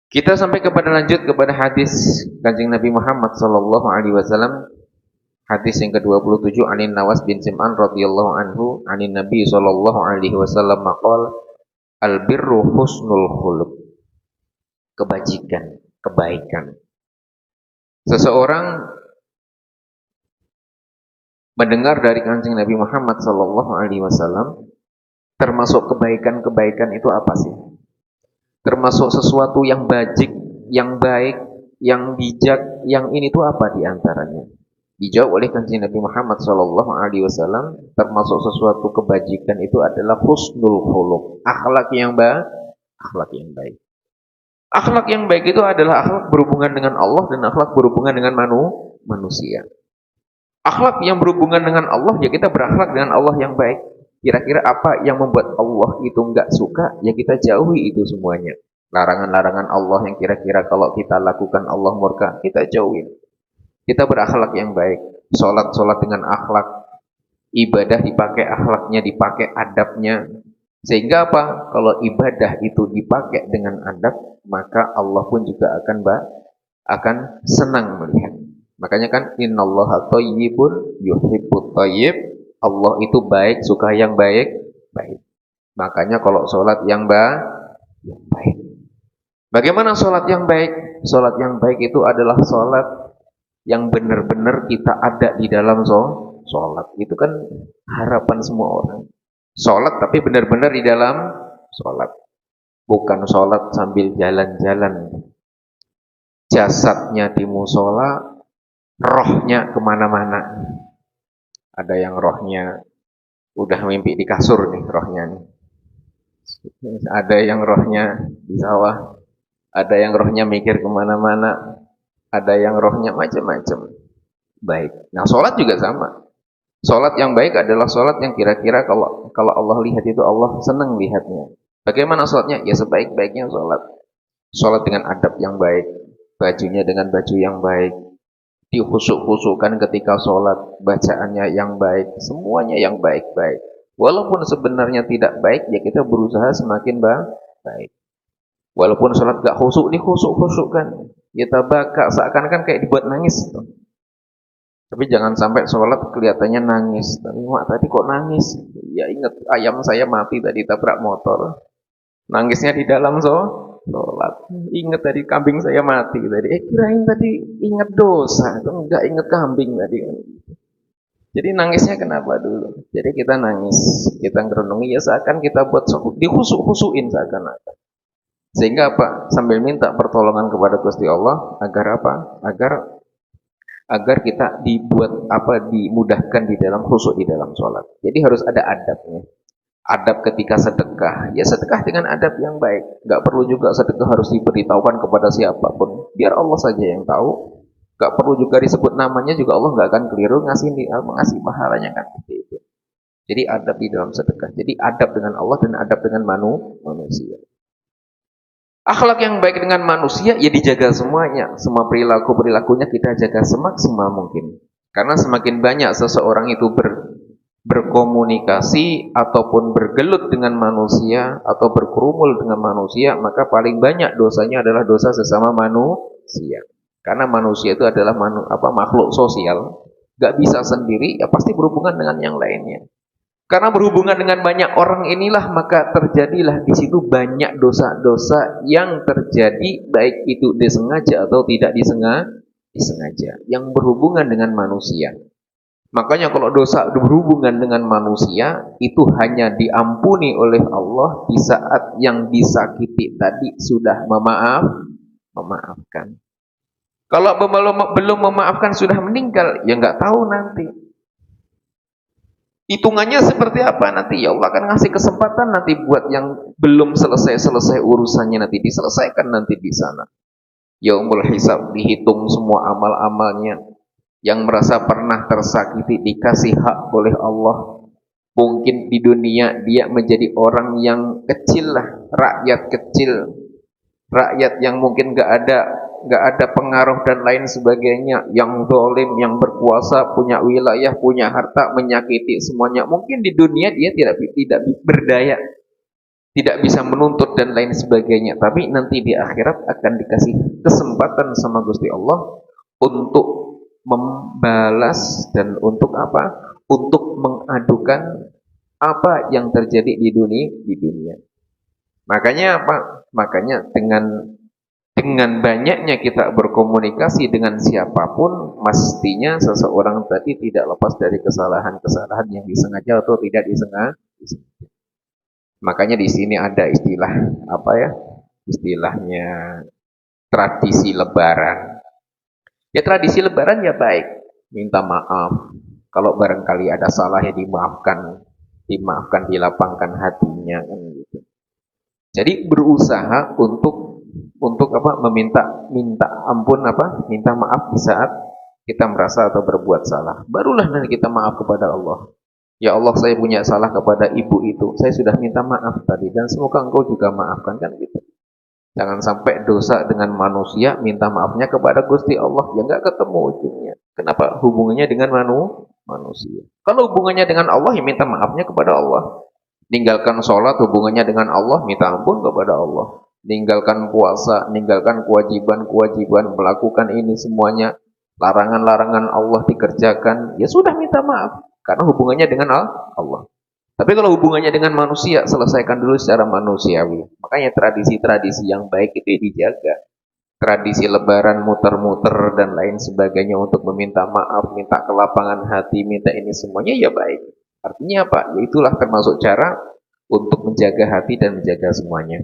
Kita sampai kepada lanjut kepada hadis Kanjeng Nabi Muhammad sallallahu alaihi wasallam, hadis yang ke-27, anin Nawas bin Sim'an radhiyallahu anhu anin Nabi sallallahu alaihi wasallam maqal al birru husnul khuluq. Kebajikan, kebaikan. Seseorang mendengar dari Kanjeng Nabi Muhammad sallallahu alaihi wasallam, termasuk kebaikan-kebaikan itu apa sih? Termasuk sesuatu yang bajik, yang baik, yang bijak, yang ini tuh apa di antaranya? Dijawab oleh Kanjeng Nabi Muhammad sallallahu alaihi wasallam, termasuk sesuatu kebajikan itu adalah husnul khuluq, akhlak yang baik, akhlak yang baik. Akhlak yang baik itu adalah akhlak berhubungan dengan Allah dan akhlak berhubungan dengan manusia. Akhlak yang berhubungan dengan Allah, ya kita berakhlak dengan Allah yang baik. Kira-kira apa yang membuat Allah itu enggak suka, ya kita jauhi itu semuanya. Larangan-larangan Allah yang kira-kira kalau kita lakukan Allah murka, kita jauhin. Kita berakhlak yang baik. Sholat dengan akhlak. Ibadah dipakai akhlaknya, dipakai adabnya. Sehingga apa? Kalau ibadah itu dipakai dengan adab, maka Allah pun juga akan senang melihat. Makanya kan innallaha thayyibun yuhibbut thayyib. Allah itu baik, suka yang baik. Makanya kalau sholat yang baik. Bagaimana sholat yang baik? Sholat yang baik itu adalah sholat yang benar-benar kita ada di dalam sholat. Itu kan harapan semua orang. Sholat tapi benar-benar di dalam sholat. Bukan sholat sambil jalan-jalan. Jasadnya di musola, rohnya kemana-mana. Ada yang rohnya udah mimpi di kasur nih rohnya nih. Ada yang rohnya di sawah. Ada yang rohnya mikir kemana-mana. Ada yang rohnya macam-macam. Baik. Nah, sholat juga sama. Sholat yang baik adalah sholat yang kira-kira kalau Allah lihat itu Allah senang lihatnya. Bagaimana sholatnya? Ya sebaik-baiknya sholat. Sholat dengan adab yang baik. Bajunya dengan baju yang baik. Dihusuk-husukkan ketika sholat, bacaannya yang baik, semuanya yang baik-baik. Walaupun sebenarnya tidak baik, ya kita berusaha semakin baik. Walaupun sholat gak husuk, dihusuk-husukkan. Kita baka seakan-akan kayak dibuat nangis. Tapi jangan sampai sholat kelihatannya nangis. Tapi mak tadi kok nangis? Ya ingat ayam saya mati tadi tabrak motor. Nangisnya di dalam sholat. Ingat tadi kambing saya mati tadi. Kirain tadi ingat dosa, enggak ingat kambing tadi. Jadi nangisnya kenapa dulu? Jadi kita nangis, kita ngerenungi ya seakan kita buat dihusuk-husuin seakan-akan. Sehingga apa? Sambil minta pertolongan kepada Gusti Allah agar apa? Agar kita dimudahkan di dalam khusuk di dalam sholat. Jadi harus ada adabnya. Adab ketika sedekah, ya sedekah dengan adab yang baik. Gak perlu juga sedekah harus diberitahukan kepada siapapun. Biar Allah saja yang tahu. Gak perlu juga disebut namanya, juga Allah gak akan keliru ngasih pahalanya kan seperti itu. Jadi adab di dalam sedekah. Jadi adab dengan Allah dan adab dengan manusia. Akhlak yang baik dengan manusia, ya dijaga semuanya. Semua perilakunya kita jaga semaksimal mungkin. Karena semakin banyak seseorang itu berkomunikasi ataupun bergelut dengan manusia atau berkerumul dengan manusia, maka paling banyak dosanya adalah dosa sesama manusia. Karena manusia itu adalah makhluk sosial, gak bisa sendiri, ya pasti berhubungan dengan yang lainnya. Karena berhubungan dengan banyak orang inilah maka terjadilah di situ banyak dosa-dosa yang terjadi, baik itu disengaja atau tidak disengaja, yang berhubungan dengan manusia. Makanya kalau dosa berhubungan dengan manusia itu hanya diampuni oleh Allah di saat yang disakiti tadi sudah memaafkan. Kalau belum memaafkan sudah meninggal, ya nggak tahu nanti. Hitungannya seperti apa nanti? Ya Allah akan ngasih kesempatan nanti buat yang belum selesai urusannya nanti diselesaikan nanti di sana. Yaumul hisab, dihitung semua amal-amalnya. Yang merasa pernah tersakiti dikasih hak oleh Allah. Mungkin di dunia dia menjadi orang yang kecil lah, rakyat kecil, rakyat yang mungkin gak ada pengaruh dan lain sebagainya, yang zalim, yang berkuasa, punya wilayah, punya harta, menyakiti semuanya. Mungkin di dunia dia tidak berdaya. tidak bisa menuntut dan lain sebagainya, tapi nanti di akhirat akan dikasih kesempatan sama Gusti Allah untuk membalas dan untuk apa? Untuk mengadukan apa yang terjadi di dunia. Makanya apa? Makanya dengan banyaknya kita berkomunikasi dengan siapapun, mestinya seseorang tadi tidak lepas dari kesalahan-kesalahan yang disengaja atau tidak disengaja. Makanya di sini ada istilah apa ya? Istilahnya tradisi lebaran. Ya tradisi lebaran ya baik, minta maaf. Kalau barangkali ada salah ya dimaafkan, dilapangkan hatinya kan gitu. Jadi berusaha untuk apa? Minta ampun apa? Minta maaf di saat kita merasa atau berbuat salah. Barulah nanti kita maaf kepada Allah. Ya Allah, saya punya salah kepada ibu itu. Saya sudah minta maaf tadi dan semoga engkau juga maafkan kan gitu. Jangan sampai dosa dengan manusia minta maafnya kepada Gusti Allah, ya nggak ketemu ujungnya. Kenapa? Hubungannya dengan manusia. Kalau hubungannya dengan Allah, ya minta maafnya kepada Allah. Ninggalkan sholat, hubungannya dengan Allah, minta ampun kepada Allah. Ninggalkan puasa, ninggalkan kewajiban-kewajiban, melakukan ini semuanya, larangan-larangan Allah dikerjakan, ya sudah minta maaf. Karena hubungannya dengan Allah. Tapi kalau hubungannya dengan manusia, selesaikan dulu secara manusiawi. Makanya tradisi-tradisi yang baik itu dijaga. Tradisi lebaran muter-muter dan lain sebagainya untuk meminta maaf, minta kelapangan hati, minta ini semuanya ya baik. Artinya apa? Ya itulah termasuk cara untuk menjaga hati dan menjaga semuanya.